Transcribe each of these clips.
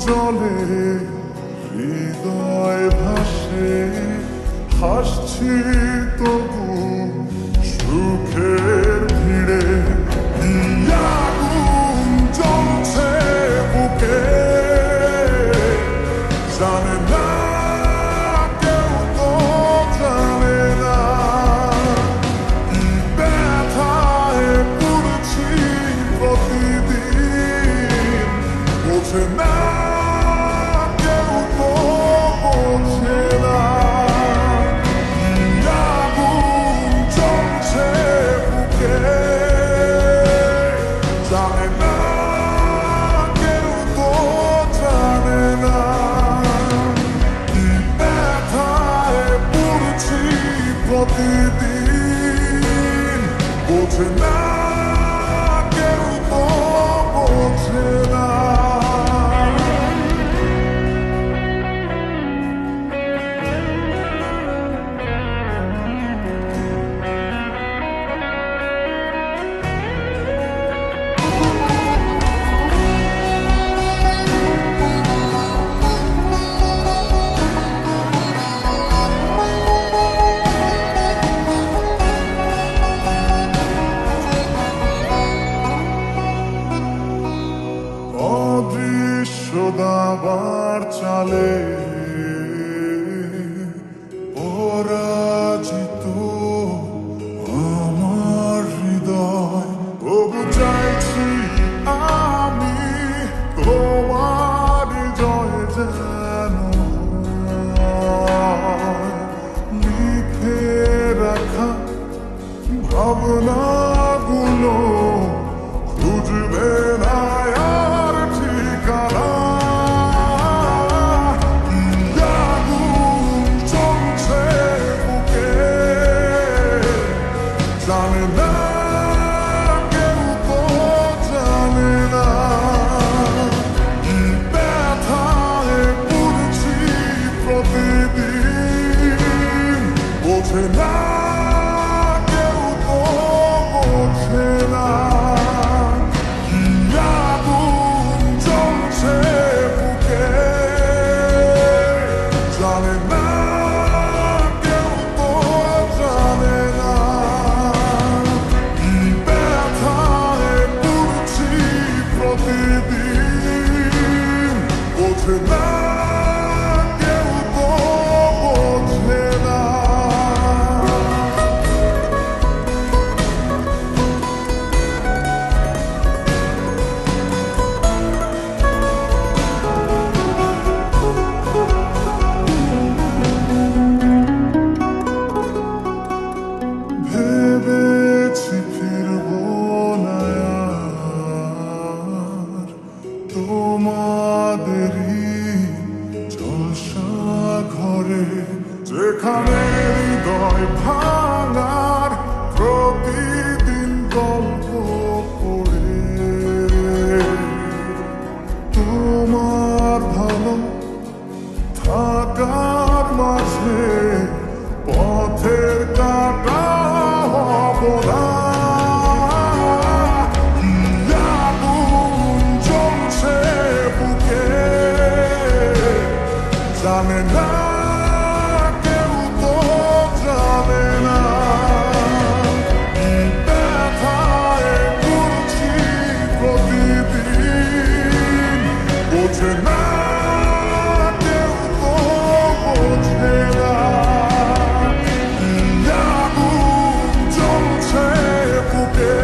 জলে হৃদয় ভাসে, হাসছি তবু সুখের ভিড়ে। আগুন জ্বলছে বুকে, জানে না কেউ, তো জানে না কি ব্যথায় পড়ছি প্রতিদিন। বোঝে না কেউ, তো বোঝে না আগুন জ্বলছে বুকে, জানে না কেউ, তো জানে না কি ব্যথায় পড়ছি প্রতিদিন। বোঝে না কেউ, তো বোঝে না। অদৃশ্য দাবার চালে পরাজিত আমার হৃদয়। তবু চাইছি আমি তোমার জয় যেন হয়। লিখে রাখা ভাবনাগুলো খুঁজবে না আর ঠিকানা। আগুন জ্বলছে বুকে, জানে না কেউ, তো জানে না কি ব্যথায় পড়ছি প্রতিদিন। বোঝে না কেউ, তো বোঝে না আগুন জ্বলছে বুকে, জানে না কেউ, তো জানে না কি ব্যথায় পড়ছি প্রতিদিন। বোঝে না কেউ, তো বোঝে না। ভেবেছি ফিরবো না আর তোমাদেরই জলসা ঘরে, যেখানে হৃদয় ভাঙার প্রতিদিন গল্প পড়ে। তোমার ভালো থাকার মাঝে পথের কাটা হব না। আগুন জ্বলছে বুকে, জানে না কেউ, তো জানে না কি ব্যথায় পড়ছি প্রতিদিন। বোঝে না কেউ, তো বোঝে না আগুন জ্বলছে বুকে,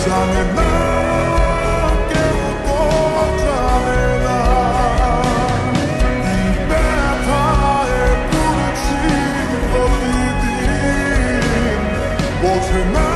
জানে না কেউ, তো জানে না কি ব্যথায় পড়ছি প্রতিদিন। বোঝে না